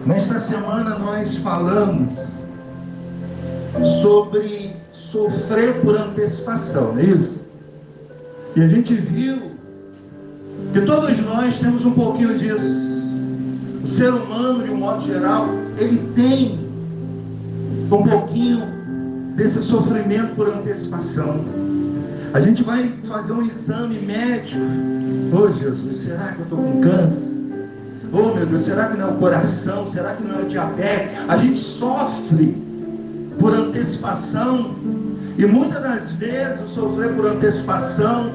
Nesta semana nós falamos sobre sofrer por antecipação, não é isso? E a gente viu que todos nós temos um pouquinho disso. O ser humano, de um modo geral, ele tem um pouquinho desse sofrimento por antecipação. A gente vai fazer um exame médico. Oh Jesus, será que eu estou com câncer? Oh meu Deus, será que não é o coração? Será que não é o diabetes? A gente sofre por antecipação. E muitas das vezes o sofrer por antecipação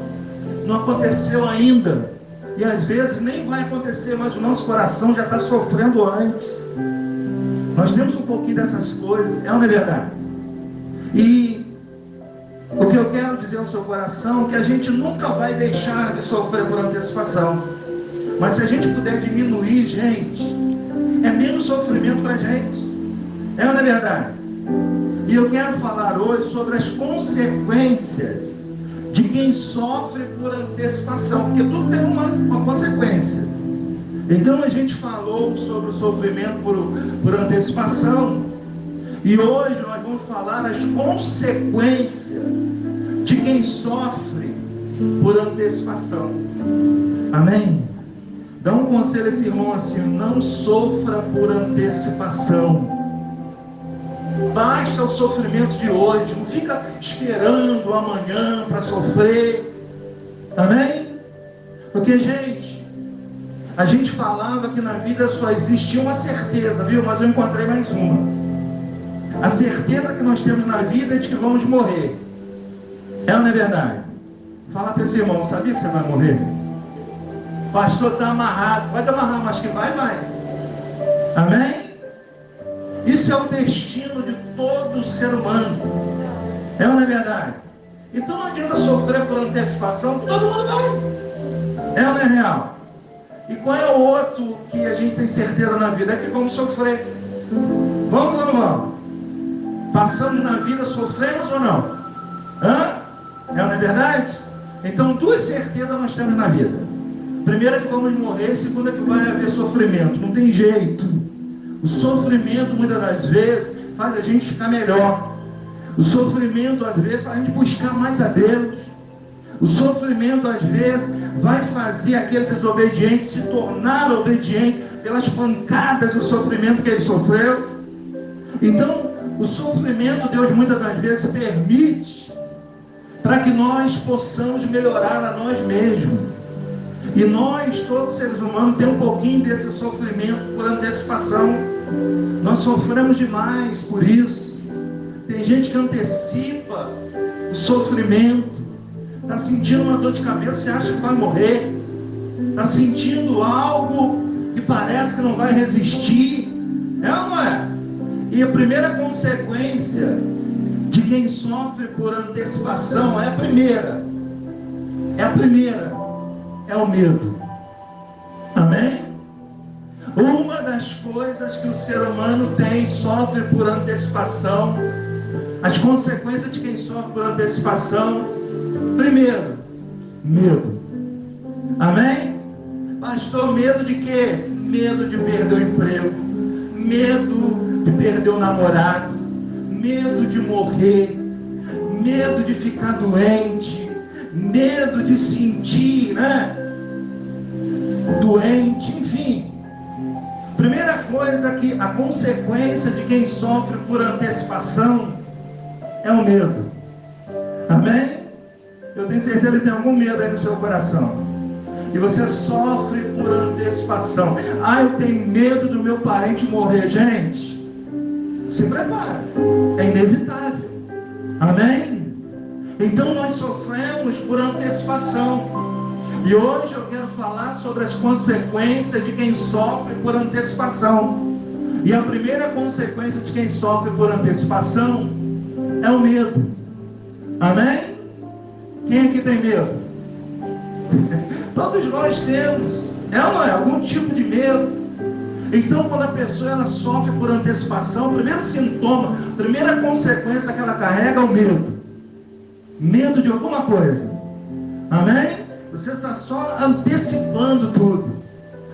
não aconteceu ainda. E às vezes nem vai acontecer, mas o nosso coração já está sofrendo antes. Nós temos um pouquinho dessas coisas, é ou não é verdade? E o que eu quero dizer ao seu coração é que a gente nunca vai deixar de sofrer por antecipação. Mas se a gente puder diminuir, gente, é menos sofrimento para a gente. É ou não é verdade? E eu quero falar hoje sobre as consequências de quem sofre por antecipação, porque tudo tem uma consequência. Então a gente falou sobre o sofrimento por antecipação, e hoje nós vamos falar as consequências de quem sofre por antecipação. Amém? Dá um conselho a esse irmão assim: não sofra por antecipação. Basta o sofrimento de hoje, não fica esperando amanhã para sofrer. Amém? Porque, gente, a gente falava que na vida só existia uma certeza, viu? Mas eu encontrei mais uma. A certeza que nós temos na vida é de que vamos morrer. É ou não é verdade? Fala para esse irmão: sabia que você vai morrer? Pastor, está amarrado. Pode amarrar, mas que vai. Amém? Isso é o destino de todo ser humano. É ou não é verdade? Então não adianta sofrer por antecipação, todo mundo vai. É ou não é real? E qual é o outro que a gente tem certeza na vida? É que vamos sofrer. Vamos ou não vamos? Passamos na vida, sofremos ou não? É ou não é verdade? Então duas certezas nós temos na vida. Primeiro é que vamos morrer, segunda é que vai haver sofrimento. Não tem jeito. O sofrimento muitas das vezes faz a gente ficar melhor. O sofrimento às vezes faz a gente buscar mais a Deus. O sofrimento às vezes vai fazer aquele desobediente se tornar obediente pelas pancadas do sofrimento que ele sofreu. Então o sofrimento Deus muitas das vezes permite para que nós possamos melhorar a nós mesmos. E nós, todos seres humanos, temos um pouquinho desse sofrimento por antecipação. Nós sofremos demais por isso. Tem gente que antecipa o sofrimento. Está sentindo uma dor de cabeça, você acha que vai morrer. Está sentindo algo que parece que não vai resistir. É ou não é? E a primeira consequência de quem sofre por antecipação é o medo. Amém? Uma das coisas que o ser humano sofre por antecipação, as consequências de quem sofre por antecipação, primeiro, medo. Amém? Pastor, medo de quê? Medo de perder o emprego, medo de perder o namorado, medo de morrer, medo de ficar doente, medo de sentir, doente, enfim. Primeira coisa que a consequência de quem sofre por antecipação é o medo. Amém? Eu tenho certeza que tem algum medo aí no seu coração. E você sofre por antecipação. Eu tenho medo do meu parente morrer. Gente, se prepara. É inevitável. Amém? Então nós sofremos por antecipação. E hoje eu quero falar sobre as consequências de quem sofre por antecipação. E a primeira consequência de quem sofre por antecipação é o medo. Amém? Quem aqui tem medo? Todos nós temos. É ou não é? Algum tipo de medo. Então quando a pessoa ela sofre por antecipação, o primeiro sintoma, a primeira consequência que ela carrega é o medo. Medo de alguma coisa. Amém? Você está só antecipando tudo.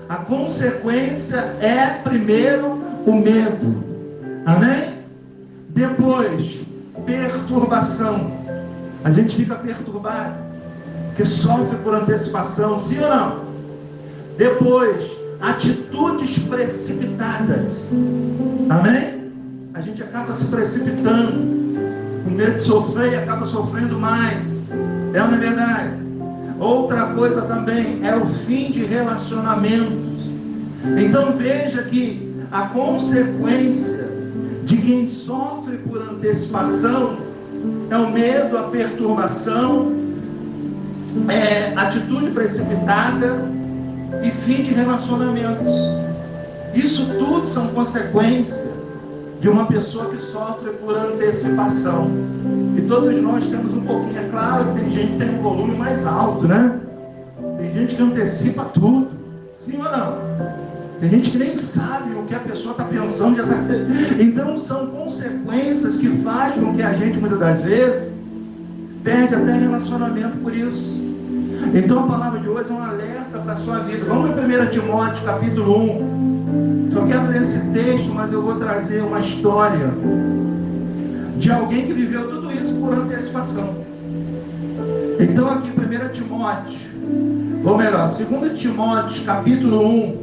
A consequência é, primeiro, o medo. Amém? Depois, perturbação. A gente fica perturbado, que sofre por antecipação, sim ou não? Depois, atitudes precipitadas. Amém? A gente acaba se precipitando, com medo de sofrer e acaba sofrendo mais. É ou não é verdade? Outra coisa também é o fim de relacionamentos. Então veja que a consequência de quem sofre por antecipação é o medo, a perturbação, atitude precipitada e fim de relacionamentos. Isso tudo são consequências de uma pessoa que sofre por antecipação. E todos nós temos um pouquinho, é claro que tem gente que tem um volume mais alto, né? Tem gente que antecipa tudo, sim ou não? Tem gente que nem sabe o que a pessoa está pensando, já tá... Então são consequências que fazem com que a gente, muitas das vezes, perde até relacionamento por isso. Então a palavra de hoje é um alerta para a sua vida. Vamos em 1 Timóteo capítulo 1. Só quero ler esse texto, mas eu vou trazer uma história de alguém que viveu tudo isso por antecipação. Então aqui 1 Timóteo, ou melhor, 2 Timóteo capítulo 1,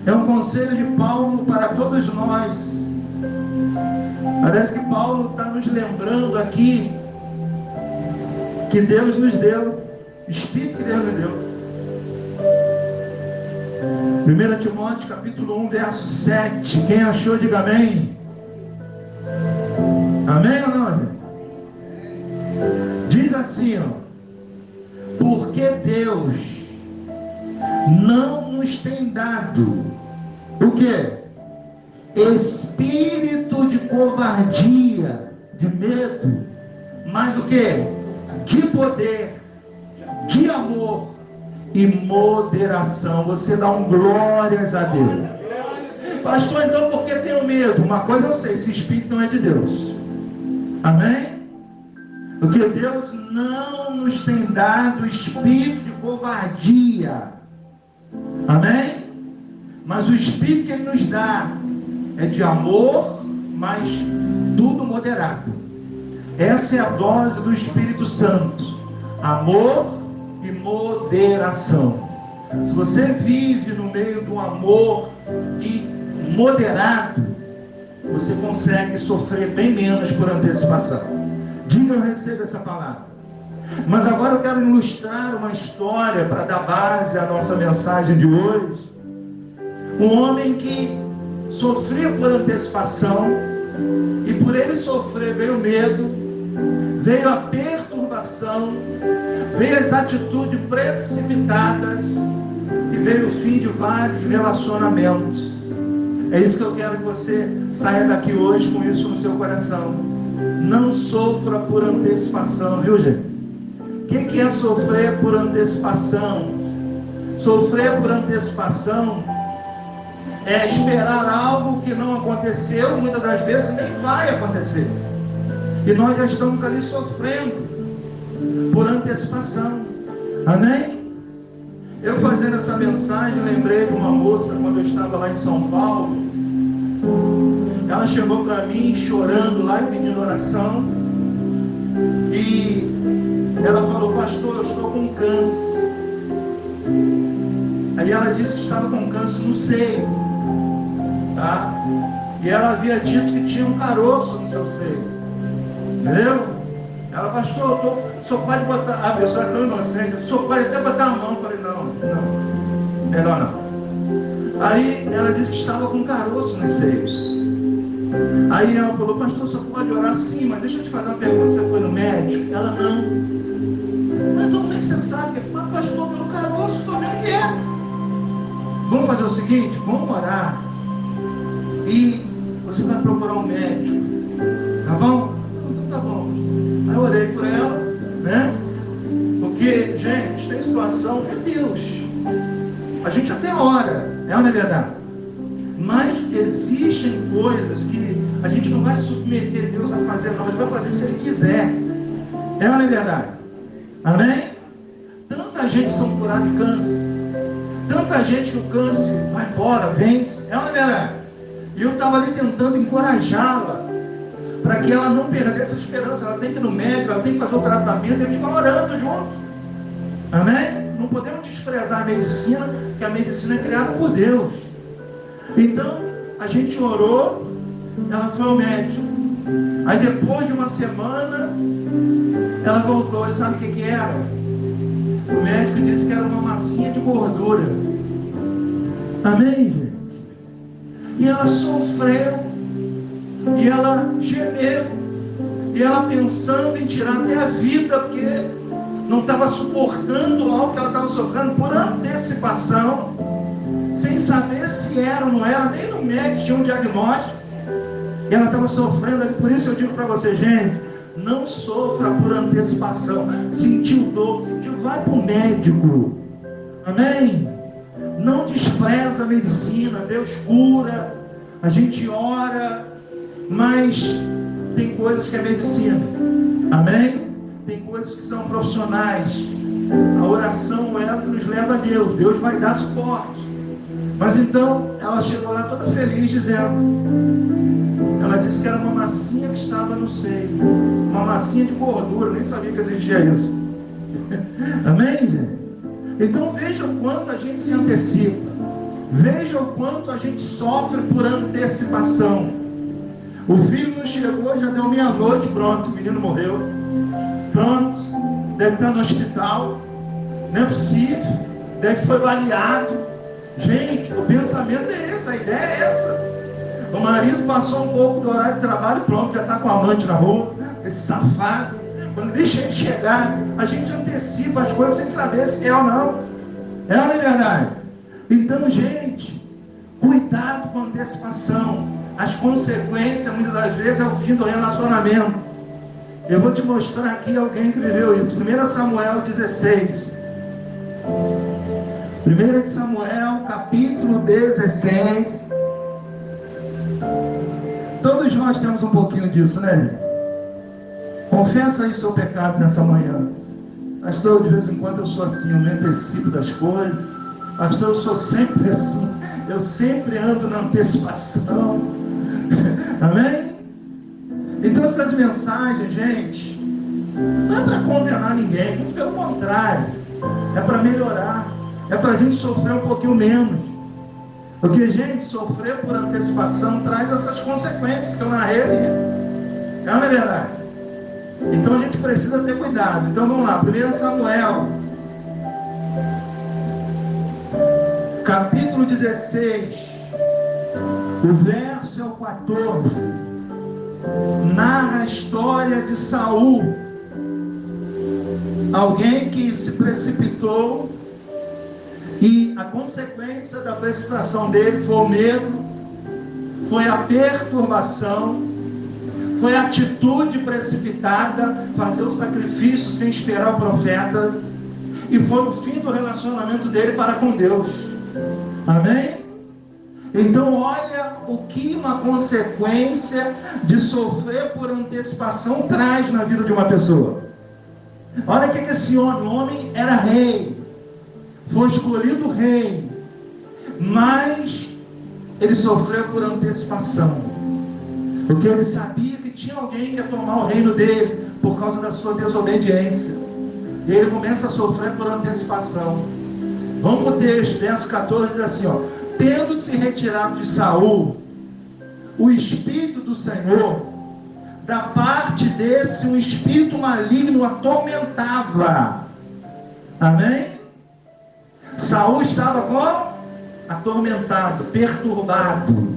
é um conselho de Paulo para todos nós. Parece que Paulo está nos lembrando aqui que Deus nos deu, Espírito que Deus nos deu. 1 Timóteo capítulo 1, verso 7. Quem achou, diga amém. Amém ou não? Diz assim, ó: porque Deus não nos tem dado o quê? Espírito de covardia, de medo, mas o quê? De poder, de amor e moderação. Você dá um glórias a Deus. Pastor, então por que tenho medo? Uma coisa eu sei, esse Espírito não é de Deus. Amém? Porque Deus não nos tem dado espírito de covardia. Amém? Mas o espírito que Ele nos dá é de amor, mas tudo moderado. Essa é a dose do Espírito Santo: amor e moderação. Se você vive no meio do amor e moderado, você consegue sofrer bem menos por antecipação. Diga, eu recebo essa palavra. Mas agora eu quero ilustrar uma história para dar base à nossa mensagem de hoje. Um homem que sofria por antecipação, e por ele sofrer veio o medo, veio a perturbação, veio as atitudes precipitadas e veio o fim de vários relacionamentos. É isso que eu quero que você saia daqui hoje com isso no seu coração. Não sofra por antecipação, viu, gente? O que é sofrer por antecipação? Sofrer por antecipação é esperar algo que não aconteceu, muitas das vezes nem vai acontecer. E nós já estamos ali sofrendo por antecipação. Amém? Eu fazendo essa mensagem, lembrei de uma moça quando eu estava lá em São Paulo. Ela chegou para mim chorando lá e pedindo oração. E ela falou: pastor, eu estou com câncer. Aí ela disse que estava com câncer no seio, tá? E ela havia dito que tinha um caroço no seu seio. Entendeu? Ela: pastor, o senhor pode botar... A pessoa é tão inocente: o senhor pode até botar a mão. Eu falei: não, melhor não. Aí ela disse que estava com caroço nos seios. Aí ela falou: pastor, o senhor pode orar? Sim, mas deixa eu te fazer uma pergunta: você foi no médico? Ela: não. Mas então como é que você sabe? Mas pastor, pelo caroço, estou vendo que é. Vamos fazer o seguinte, vamos orar e você vai procurar um médico, tá bom? Então tá bom. Aí eu orei por ela, né? Porque, gente, tem situação que é Deus. A gente até ora, é ou não é verdade? Mas existem coisas que a gente não vai submeter Deus a fazer, não. Ele vai fazer se Ele quiser. É ou não é verdade? Amém? Tanta gente são curados de câncer. tanta gente que o câncer vai embora, vence. É uma verdade. E eu estava ali tentando encorajá-la, para que ela não perdesse a esperança. Ela tem que ir no médico, ela tem que fazer o tratamento, e a gente vai orando junto. Amém? Não podemos desprezar a medicina, porque a medicina é criada por Deus. Então, a gente orou, ela foi ao médico. Aí depois de uma semana, ela voltou. E sabe o que era? O médico disse que era uma massinha de gordura. Amém, gente? E ela sofreu, e ela gemeu, e ela pensando em tirar até a vida, porque não estava suportando algo que ela estava sofrendo por antecipação, sem saber se era ou não era, nem no médico tinha um diagnóstico, e ela estava sofrendo ali. Por isso eu digo para você, gente, não sofra por antecipação. Sentiu dor, vai para o médico. Amém? Não despreza a medicina. Deus cura, a gente ora, mas tem coisas que é medicina. Amém? Tem coisas que são profissionais. A oração é ela que nos leva a Deus. Deus vai dar suporte. Mas então ela chegou lá toda feliz, dizendo, ela disse que era uma massinha que estava no seio, uma massinha de gordura. Nem sabia que existia isso. Amém, gente? Então veja o quanto a gente se antecipa, veja o quanto a gente sofre por antecipação. O filho não chegou, já deu meia-noite, pronto, o menino morreu, pronto, deve estar no hospital, não é possível, deve foi baleado. Gente, o pensamento é esse, a ideia é essa. O marido passou um pouco do horário de trabalho, pronto, já está com a amante na rua, esse safado. Quando deixa ele chegar, a gente antecipa as coisas sem saber se é ou não. É ou não é verdade? Então, gente, cuidado com a antecipação. As consequências, muitas das vezes, é o fim do relacionamento. Eu vou te mostrar aqui alguém que viveu isso. 1 Samuel 16. 1 Samuel, capítulo 16. Todos nós temos um pouquinho disso, né, gente? Confessa aí o seu pecado nessa manhã. Pastor, de vez em quando eu sou assim, eu me antecipo das coisas. Pastor, eu sou sempre assim. Eu sempre ando na antecipação. Amém? Então essas mensagens, gente, não é para condenar ninguém, muito pelo contrário. É para melhorar. É para a gente sofrer um pouquinho menos. Porque, gente, sofrer por antecipação traz essas consequências que eu narrei ali. Não é verdade? Então a gente precisa ter cuidado. Então vamos lá, 1 Samuel, capítulo 16, o verso é o 14, narra a história de Saul, alguém que se precipitou, e a consequência da precipitação dele foi o medo, foi a perturbação, foi a atitude precipitada, fazer o sacrifício sem esperar o profeta, e foi o fim do relacionamento dele para com Deus. Amém? Então olha o que uma consequência de sofrer por antecipação traz na vida de uma pessoa. Olha o que esse homem era rei, foi escolhido rei, mas ele sofreu por antecipação, porque ele sabia que tinha alguém que ia tomar o reino dele por causa da sua desobediência. E ele começa a sofrer por antecipação. Vamos para o texto, verso 14, diz assim, ó: tendo se retirado de Saul o Espírito do Senhor, da parte desse um espírito maligno atormentava. Amém? Saul estava como? Atormentado, perturbado.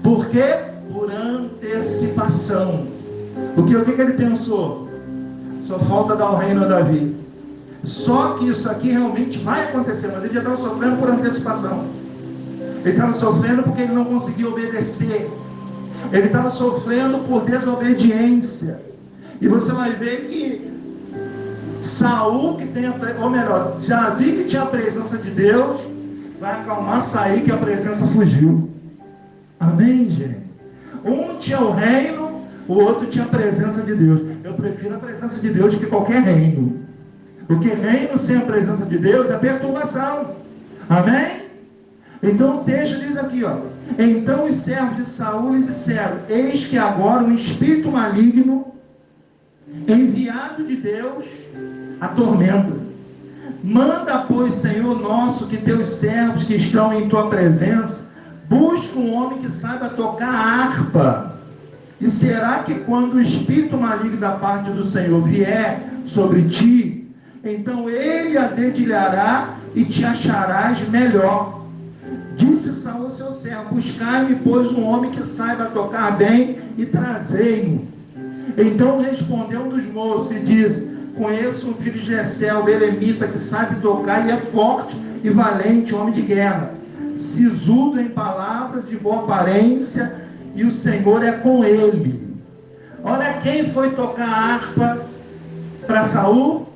Por quê? Por antecipação. O que ele pensou? Só falta dar o reino a Davi. Só que isso aqui realmente vai acontecer, mas ele já estava sofrendo por antecipação. Ele estava sofrendo porque ele não conseguia obedecer. Ele estava sofrendo por desobediência. E você vai ver que Saul, que tem Davi, que tinha a presença de Deus, vai acalmar Saul, que a presença fugiu. Amém, gente? Um tinha o reino, o outro tinha a presença de Deus. Eu prefiro a presença de Deus que qualquer reino. Porque reino sem a presença de Deus é perturbação. Amém? Então o texto diz aqui, ó. Então os servos de Saul lhe disseram: eis que agora um espírito maligno, enviado de Deus, atormenta. Manda, pois, Senhor nosso, que teus servos que estão em tua presença busquem um homem que saiba tocar harpa. E será que quando o espírito maligno da parte do Senhor vier sobre ti, então ele a dedilhará e te acharás melhor? Disse Saul seu servo: buscai-me, pois, um homem que saiba tocar bem, e trazei-mo. Então respondeu um dos moços e disse: conheço um filho de Jessé, o belemita, que sabe tocar e é forte e valente, homem de guerra, sisudo em palavras, de boa aparência, e o Senhor é com ele. Olha quem foi tocar a harpa para Saul: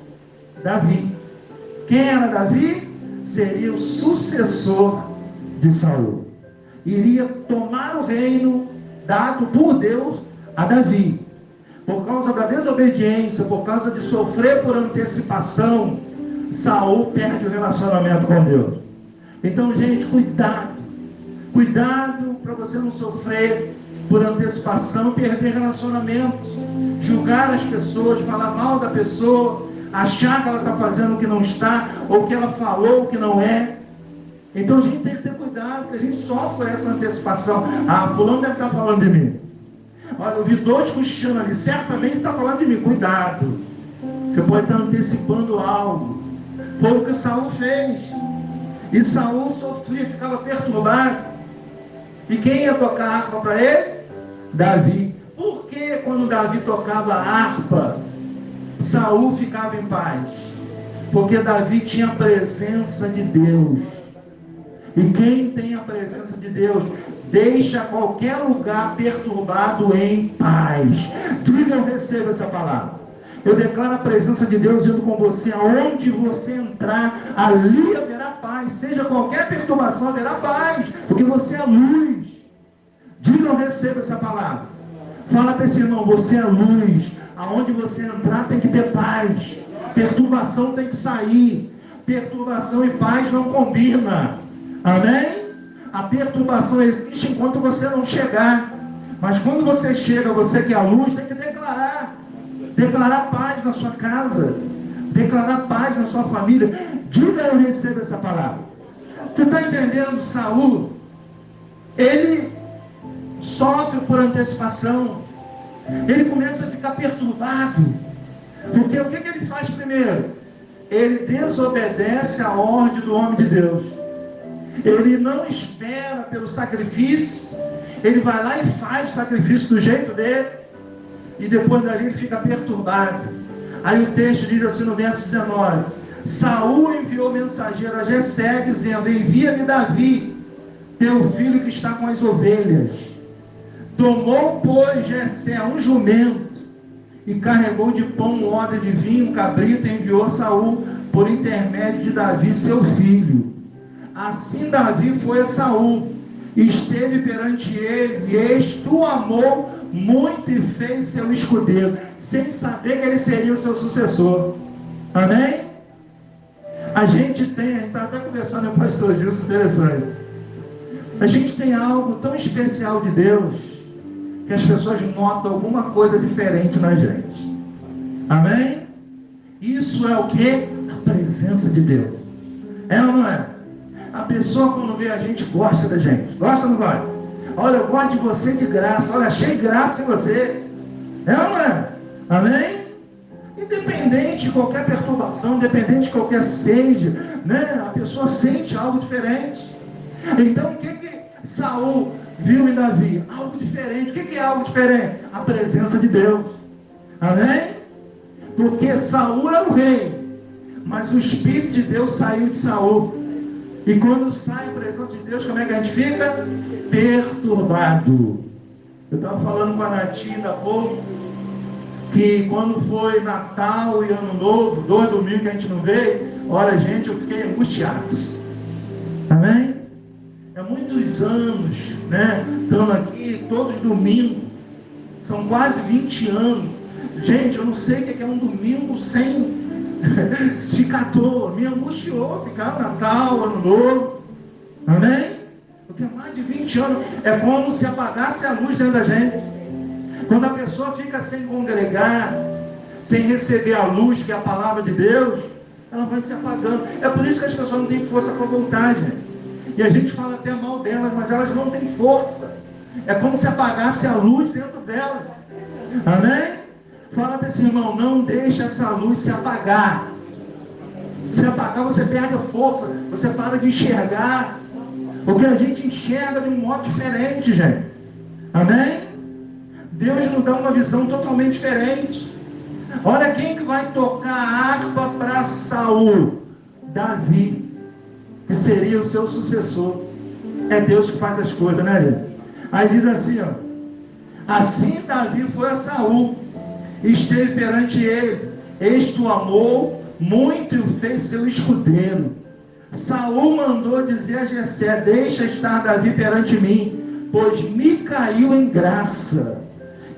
Davi. Quem era Davi? Seria o sucessor de Saul. Iria tomar o reino dado por Deus a Davi. Por causa da desobediência, por causa de sofrer por antecipação, Saul perde o relacionamento com Deus. Então, gente, cuidado. Cuidado para você não sofrer por antecipação e perder relacionamento. Julgar as pessoas, falar mal da pessoa, achar que ela está fazendo o que não está, ou que ela falou o que não é. Então a gente tem que ter cuidado, porque a gente sofre por essa antecipação. Ah, fulano deve estar falando de mim. Olha, eu vi dois cochichando ali, certamente está falando de mim. Cuidado, você pode estar antecipando algo. Foi o que Saul fez. E Saul sofria, ficava perturbado. E quem ia tocar a harpa para ele? Davi. Por que quando Davi tocava a harpa, Saul ficava em paz? Porque Davi tinha a presença de Deus. E quem tem a presença de Deus deixa qualquer lugar perturbado em paz. Diga: eu recebo essa palavra. Eu declaro a presença de Deus indo com você. Aonde você entrar, ali haverá paz. Seja qualquer perturbação, haverá paz. Porque você é luz. Diga: eu recebo essa palavra. Fala para esse irmão: você é luz. Aonde você entrar tem que ter paz. Perturbação tem que sair. Perturbação e paz não combinam. Amém? A perturbação existe enquanto você não chegar. Mas quando você chega, você que é a luz, tem que declarar. Declarar paz na sua casa. Declarar paz na sua família. Diga: eu recebo essa palavra. Você está entendendo? Saul, ele sofre por antecipação. Ele começa a ficar perturbado. Porque o que ele faz primeiro? Ele desobedece a ordem do homem de Deus. Ele não espera pelo sacrifício. Ele vai lá e faz o sacrifício do jeito dele. E depois dali ele fica perturbado. Aí o texto diz assim no verso 19: Saul enviou mensageiro a Jessé, dizendo: envia-me Davi, teu filho que está com as ovelhas. Tomou, pois, Jessé um jumento e carregou de pão um odre de vinho, um cabrito, e enviou a Saul por intermédio de Davi, seu filho. Assim Davi foi a Saul, e esteve perante ele, e este o amou muito e fez seu escudeiro, sem saber que ele seria o seu sucessor. Amém? A gente está até conversando com o pastor Gilson, interessante. A gente tem algo tão especial de Deus, que as pessoas notam alguma coisa diferente na gente. Amém? Isso é o que? A presença de Deus. É ou não é? A pessoa, quando vê a gente, gosta da gente. Gosta ou não gosta? Olha, eu gosto de você de graça. Olha, achei graça em você. É ou não é? Amém? Independente de qualquer perturbação, independente de qualquer seja, né? A pessoa sente algo diferente. Então, o que Saul viu em Davi? Algo diferente. O que é algo diferente? A presença de Deus. Amém? Porque Saul era o rei, mas o Espírito de Deus saiu de Saul. E quando sai a presença de Deus, como é que a gente fica? Perturbado. Eu estava falando com a Natinha ainda há pouco, que quando foi Natal e Ano Novo, 2 domingos que a gente não veio, olha, gente, eu fiquei angustiado. Amém? É muitos anos, né? Estamos aqui todos domingos. São quase 20 anos. Gente, eu não sei o que é um domingo sem ficar à toa. Me angustiou ficar Natal, Ano Novo. Amém? Porque há mais de 20 anos é como se apagasse a luz dentro da gente. Quando a pessoa fica sem congregar, sem receber a luz que é a palavra de Deus, ela vai se apagando. É por isso que as pessoas não têm força para voltar, gente. E a gente fala até mal delas, mas elas não têm força. É como se apagasse a luz dentro delas. Amém? Fala para esse irmão, não deixa essa luz se apagar. Se apagar, você perde a força, você para de enxergar. Porque a gente enxerga de um modo diferente, gente. Amém? Deus nos dá uma visão totalmente diferente. Olha quem que vai tocar a harpa para Saul: Davi, que seria o seu sucessor. É Deus que faz as coisas, né, gente? Aí diz assim, ó: assim Davi foi a Saul, esteve perante ele, este o amou muito e o fez seu escudeiro. Saul mandou dizer a Jessé: deixa estar Davi perante mim, pois me caiu em graça.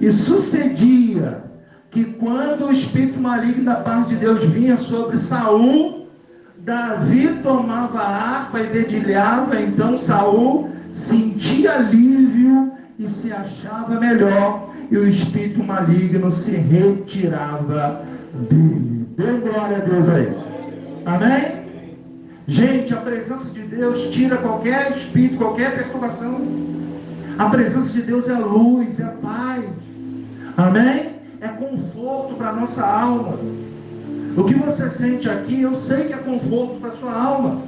E sucedia que quando o espírito maligno da parte de Deus vinha sobre Saul, Davi tomava a harpa e dedilhava. Então Saul sentia alívio e se achava melhor, e o espírito maligno se retirava dele. Dê glória a Deus aí. Amém? Gente, a presença de Deus tira qualquer espírito, qualquer perturbação. A presença de Deus é luz, é paz. Amém? É conforto para a nossa alma. O que você sente aqui, eu sei que é conforto para a sua alma.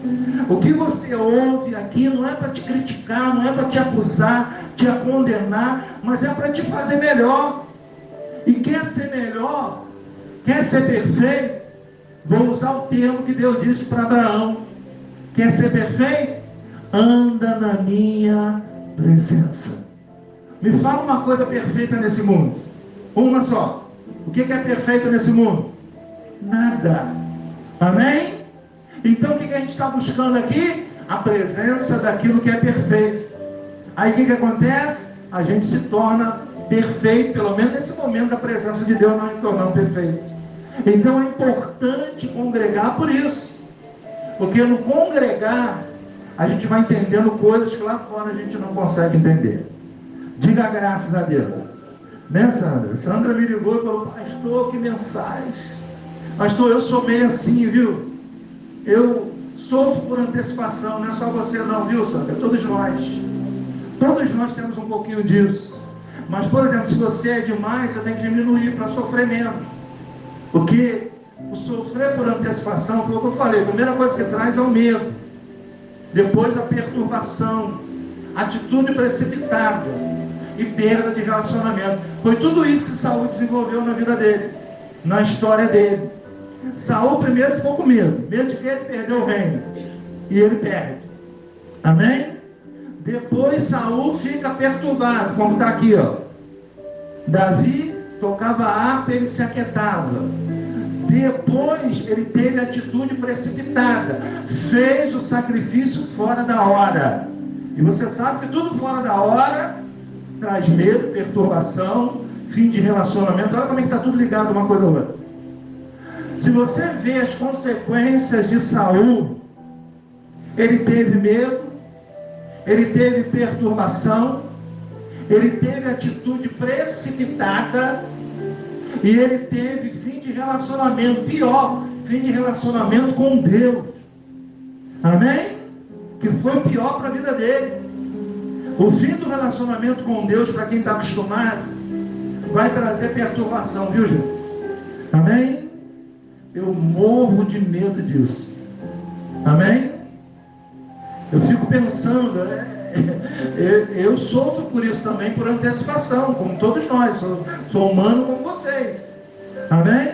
O que você ouve aqui não é para te criticar, não é para te acusar, te condenar, mas é para te fazer melhor. E quer ser melhor, quer ser perfeito, vou usar o termo que Deus disse para Abraão: quer ser perfeito? Anda na minha presença. Me fala uma coisa perfeita nesse mundo. Uma só. O que é perfeito nesse mundo? Nada. Amém? Então o que a gente está buscando aqui? A presença daquilo que é perfeito. Aí o que acontece? A gente se torna perfeito. Pelo menos nesse momento da presença de Deus nós nos tornamos perfeitos. Então é importante congregar por isso. Porque no congregar a gente vai entendendo coisas que lá fora a gente não consegue entender. Diga graças a Deus. Né, Sandra? Sandra me ligou e falou: pastor, que mensagem. Pastor, eu sou meio assim, viu? Eu sofro por antecipação. Não é só você não, viu, Sandra? É todos nós. Todos nós temos um pouquinho disso. Mas, por exemplo, se você é demais, você tem que diminuir para sofrer menos. Porque o sofrer por antecipação, foi o que eu falei, a primeira coisa que traz é o medo. Depois a perturbação, atitude precipitada e perda de relacionamento. Foi tudo isso que Saul desenvolveu na vida dele, na história dele. Saul primeiro ficou com medo de que ele perdeu o reino, e ele perde. Amém? Depois Saul fica perturbado, como está aqui, ó. Davi tocava a harpa, ele se aquietava. Depois ele teve atitude precipitada, fez o sacrifício fora da hora. E você sabe que tudo fora da hora traz medo, perturbação, fim de relacionamento. Olha como é que está tudo ligado uma coisa a outra. Se você vê as consequências de Saul, ele teve medo, ele teve perturbação, ele teve atitude precipitada, e ele teve fim de relacionamento, pior, fim de relacionamento com Deus. Amém? Que foi pior para a vida dele. O fim do relacionamento com Deus, para quem está acostumado, vai trazer perturbação, viu, gente? Amém? Eu morro de medo disso. Amém? Eu fico pensando, eu sofro por isso também, por antecipação, como todos nós. Sou humano como vocês. Amém?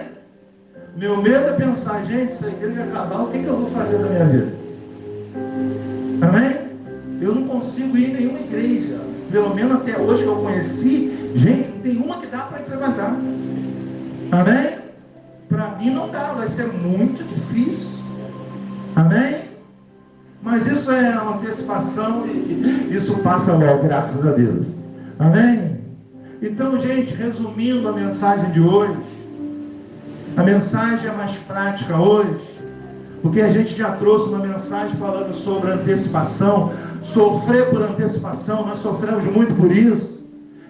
Meu medo é pensar: gente, se a igreja acabar, o que eu vou fazer da minha vida? Amém? Eu não consigo ir em nenhuma igreja, pelo menos até hoje que eu conheci, gente, tem uma que dá para frequentar. Amém? Para mim não dá, vai ser muito difícil. Amém? Mas isso é uma antecipação e isso passa logo, graças a Deus. Amém? Então, gente, resumindo a mensagem de hoje, a mensagem é mais prática hoje. Porque a gente já trouxe uma mensagem falando sobre antecipação, sofrer por antecipação. Nós sofremos muito por isso,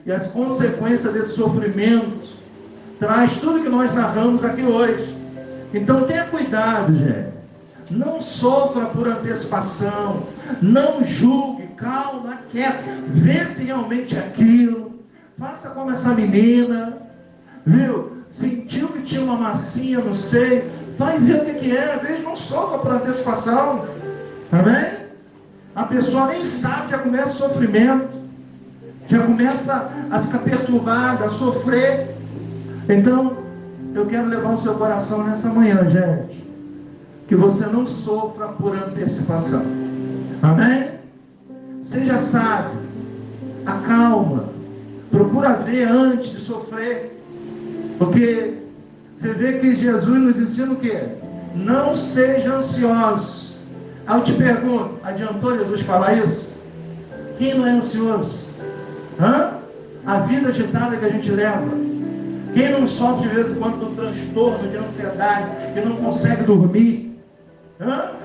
e as consequências desse sofrimento traz tudo que nós narramos aqui hoje. Então tenha cuidado, gente. Não sofra por antecipação, não julgue, calma, quieto, vê se realmente é aquilo. Faça como essa menina, viu? Sentiu que tinha uma massinha no seio, vai ver o que é. Às vezes não sofra por antecipação, amém? A pessoa nem sabe, já começa o sofrimento, já começa a ficar perturbada, a sofrer. Então, eu quero levar o seu coração nessa manhã, gente, que você não sofra por antecipação, amém? Seja sábio, acalma, procura ver antes de sofrer, porque você vê que Jesus nos ensina o quê? Não seja ansioso. Aí eu te pergunto, adiantou Jesus falar isso? Quem não é ansioso? A vida agitada que a gente leva. Quem não sofre de vez em quando do transtorno de ansiedade e não consegue dormir?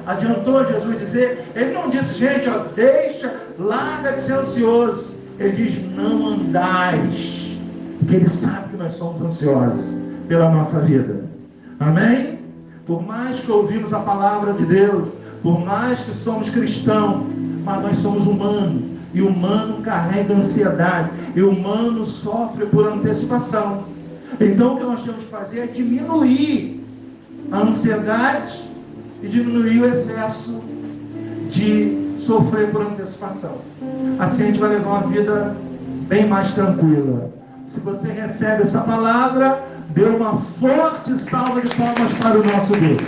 Adiantou Jesus dizer? Ele não disse, gente, ó, larga de ser ansioso. Ele diz, não andais, porque Ele sabe que nós somos ansiosos pela nossa vida, amém? Por mais que ouvimos a palavra de Deus, por mais que somos cristãos, mas nós somos humanos, e humano carrega ansiedade, e humano sofre por antecipação. Então o que nós temos que fazer é diminuir a ansiedade e diminuir o excesso de sofrer por antecipação. Assim a gente vai levar uma vida bem mais tranquila. Se você recebe essa palavra, dê uma forte salva de palmas para o nosso Deus.